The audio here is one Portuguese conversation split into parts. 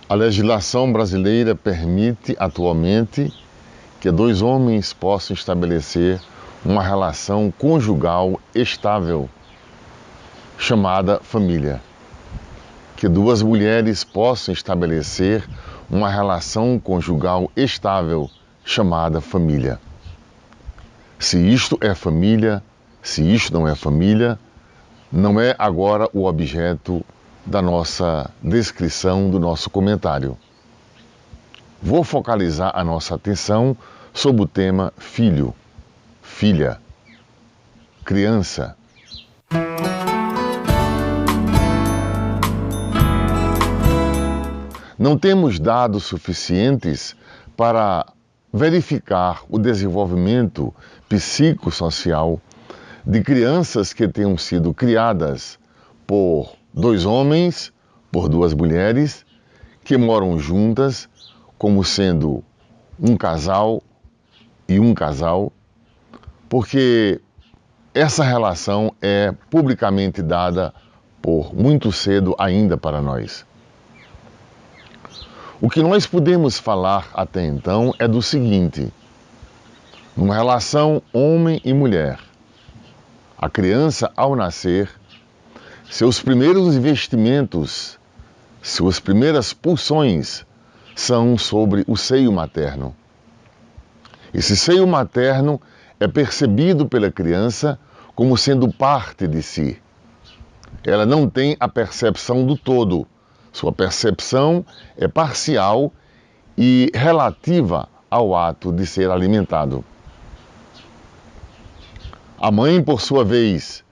A legislação brasileira permite atualmente que dois homens possam estabelecer uma relação conjugal estável, chamada família. Que duas mulheres possam estabelecer uma relação conjugal estável, chamada família. Se isto é família, se isto não é família, não é agora o objeto da nossa descrição, do nosso comentário. Vou focalizar a nossa atenção sobre o tema filho, filha, criança. Não temos dados suficientes para verificar o desenvolvimento psicossocial de crianças que tenham sido criadas por dois homens, por duas mulheres, que moram juntas, como sendo um casal e um casal, porque essa relação é publicamente dada por muito cedo ainda para nós. O que nós podemos falar até então é do seguinte: numa relação homem e mulher, a criança, ao nascer, seus primeiros investimentos, suas primeiras pulsões são sobre o seio materno. Esse seio materno é percebido pela criança como sendo parte de si. Ela não tem a percepção do todo. Sua percepção é parcial e relativa ao ato de ser alimentado. A mãe, por sua vez,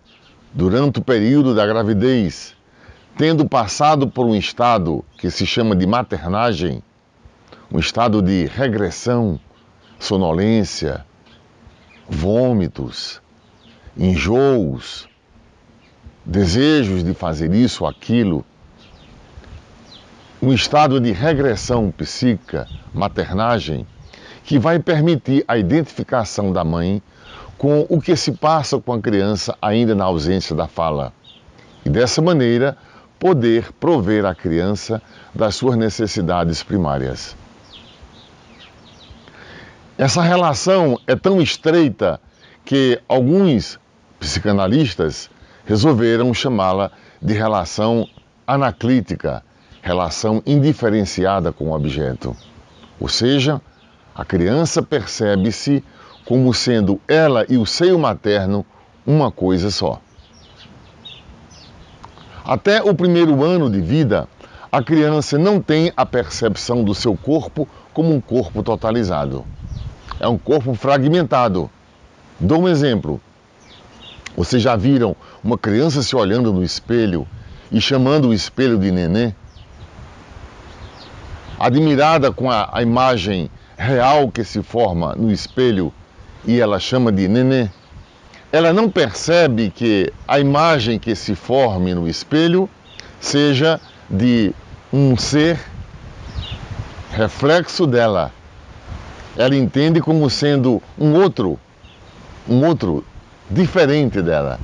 durante o período da gravidez, tendo passado por um estado que se chama de maternagem, um estado de regressão, sonolência, vômitos, enjoos, desejos de fazer isso ou aquilo, um estado de regressão psíquica, maternagem, que vai permitir a identificação da mãe com o que se passa com a criança ainda na ausência da fala. E dessa maneira, poder prover a criança das suas necessidades primárias. Essa relação é tão estreita que alguns psicanalistas resolveram chamá-la de relação anaclítica, relação indiferenciada com o objeto. Ou seja, a criança percebe-se como sendo ela e o seio materno uma coisa só. Até o primeiro ano de vida, a criança não tem a percepção do seu corpo como um corpo totalizado. É um corpo fragmentado. Dou um exemplo. Vocês já viram uma criança se olhando no espelho e chamando o espelho de nenê? Admirada com a imagem real que se forma no espelho e ela chama de nenê, ela não percebe que a imagem que se forme no espelho seja de um ser reflexo dela. Ela entende como sendo um outro diferente dela.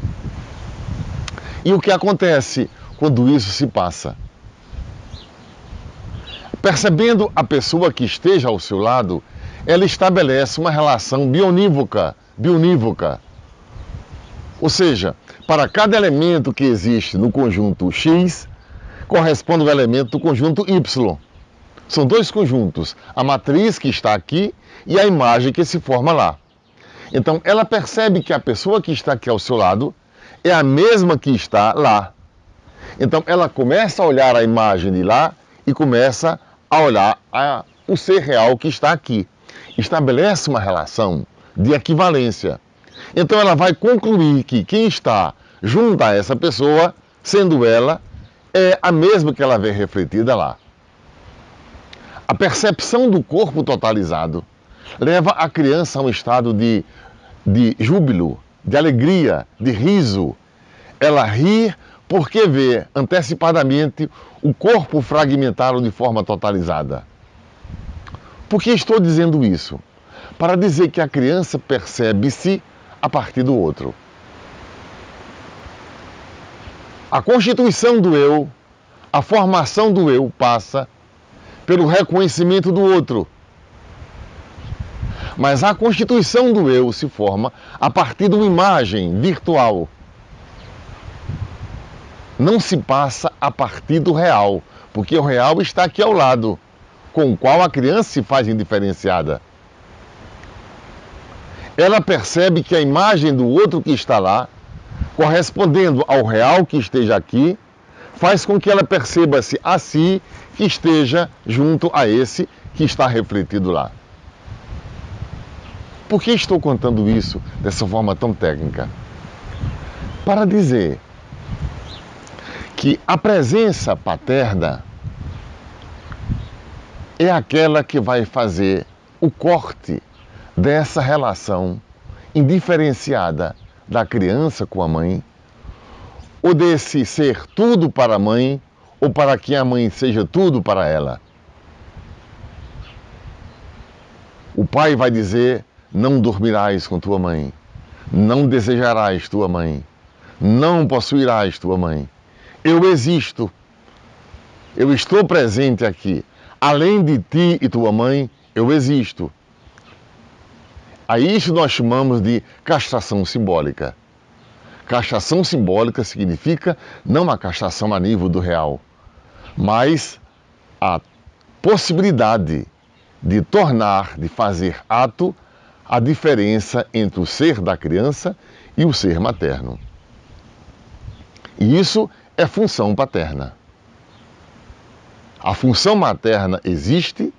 E o que acontece quando isso se passa? Percebendo a pessoa que esteja ao seu lado, ela estabelece uma relação bionívoca. Ou seja, para cada elemento que existe no conjunto X, corresponde ao elemento do conjunto Y. São dois conjuntos, a matriz que está aqui e a imagem que se forma lá. Então, ela percebe que a pessoa que está aqui ao seu lado é a mesma que está lá. Então, ela começa a olhar a imagem de lá e começa a olhar o ser real que está aqui. Estabelece uma relação de equivalência. Então, ela vai concluir que quem está junto a essa pessoa, sendo ela, é a mesma que ela vê refletida lá. A percepção do corpo totalizado leva a criança a um estado de júbilo, de alegria, de riso. Ela ri porque vê antecipadamente o corpo fragmentado de forma totalizada. Por que estou dizendo isso? Para dizer que a criança percebe-se a partir do outro. A constituição do eu, a formação do eu passa pelo reconhecimento do outro. Mas a constituição do eu se forma a partir de uma imagem virtual. Não se passa a partir do real, porque o real está aqui ao lado, com o qual a criança se faz indiferenciada. Ela percebe que a imagem do outro que está lá, correspondendo ao real que esteja aqui, faz com que ela perceba-se a si que esteja junto a esse que está refletido lá. Por que estou contando isso dessa forma tão técnica? Para dizer que a presença paterna é aquela que vai fazer o corte dessa relação indiferenciada da criança com a mãe, ou desse ser tudo para a mãe, ou para que a mãe seja tudo para ela. O pai vai dizer: não dormirás com tua mãe, não desejarás tua mãe, não possuirás tua mãe. Eu existo, eu estou presente aqui. Além de ti e tua mãe, eu existo. A isso nós chamamos de castração simbólica. Castração simbólica significa não a castração a nível do real, mas a possibilidade de tornar, de fazer ato, a diferença entre o ser da criança e o ser materno. E isso é função paterna. A função materna existe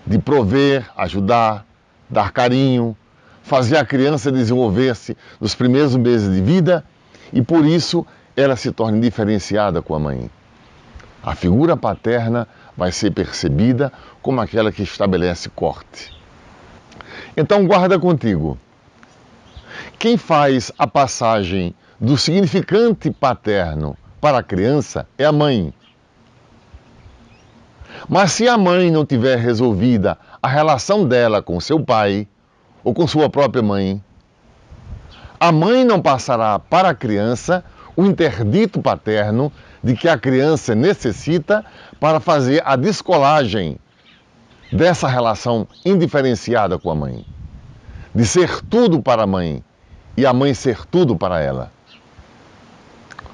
de prover, ajudar, dar carinho, fazer a criança desenvolver-se nos primeiros meses de vida e por isso ela se torna indiferenciada com a mãe. A figura paterna vai ser percebida como aquela que estabelece corte. Então guarda contigo. Quem faz a passagem do significante paterno para a criança é a mãe. Mas se a mãe não tiver resolvida a relação dela com seu pai ou com sua própria mãe, a mãe não passará para a criança o interdito paterno de que a criança necessita para fazer a descolagem dessa relação indiferenciada com a mãe. De ser tudo para a mãe e a mãe ser tudo para ela.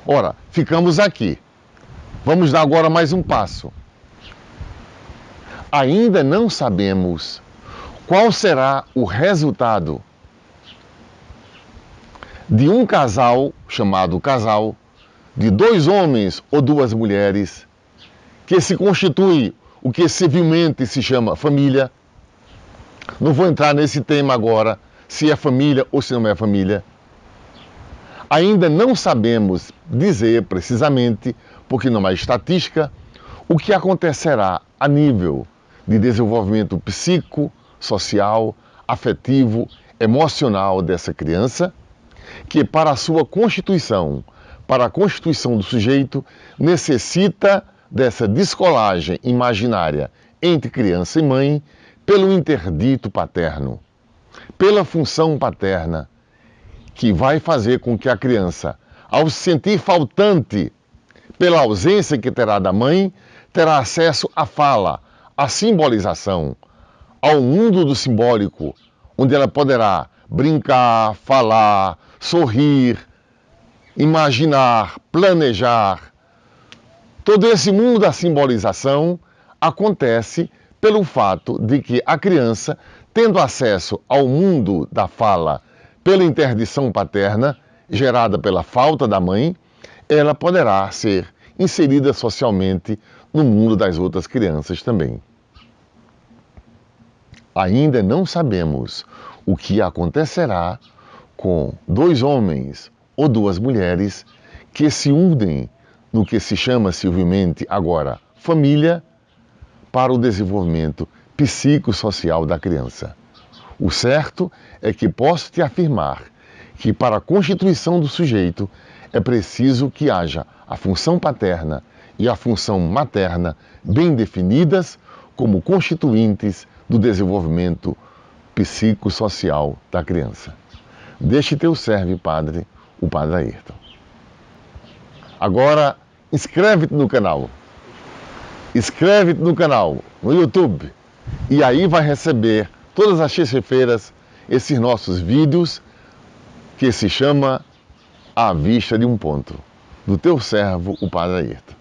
Ora, ficamos aqui. Vamos dar agora mais um passo. Ainda não sabemos qual será o resultado de um casal, chamado casal, de dois homens ou duas mulheres, que se constitui o que civilmente se chama família. Não vou entrar nesse tema agora, se é família ou se não é família. Ainda não sabemos dizer precisamente, porque não há estatística, o que acontecerá a nível de desenvolvimento psíquico, social, afetivo, emocional dessa criança, que para a sua constituição, para a constituição do sujeito, necessita dessa descolagem imaginária entre criança e mãe pelo interdito paterno, pela função paterna, que vai fazer com que a criança, ao se sentir faltante pela ausência que terá da mãe, terá acesso à fala, à simbolização, ao mundo do simbólico, onde ela poderá brincar, falar, sorrir, imaginar, planejar. Todo esse mundo da simbolização acontece pelo fato de que a criança, tendo acesso ao mundo da fala pela interdição paterna, gerada pela falta da mãe, ela poderá ser inserida socialmente no mundo das outras crianças também. Ainda não sabemos o que acontecerá com dois homens ou duas mulheres que se unem no que se chama civilmente agora família para o desenvolvimento psicossocial da criança. O certo é que posso te afirmar que para a constituição do sujeito é preciso que haja a função paterna e a função materna bem definidas como constituintes do desenvolvimento psicossocial da criança. Deste teu serve, Padre, o Padre Ayrton. Agora, inscreve-te no canal. inscreve-te no canal, no YouTube, e aí vai receber todas as terças-feiras esses nossos vídeos que se chama A Vista de um Ponto, do teu servo, o Padre Ayrton.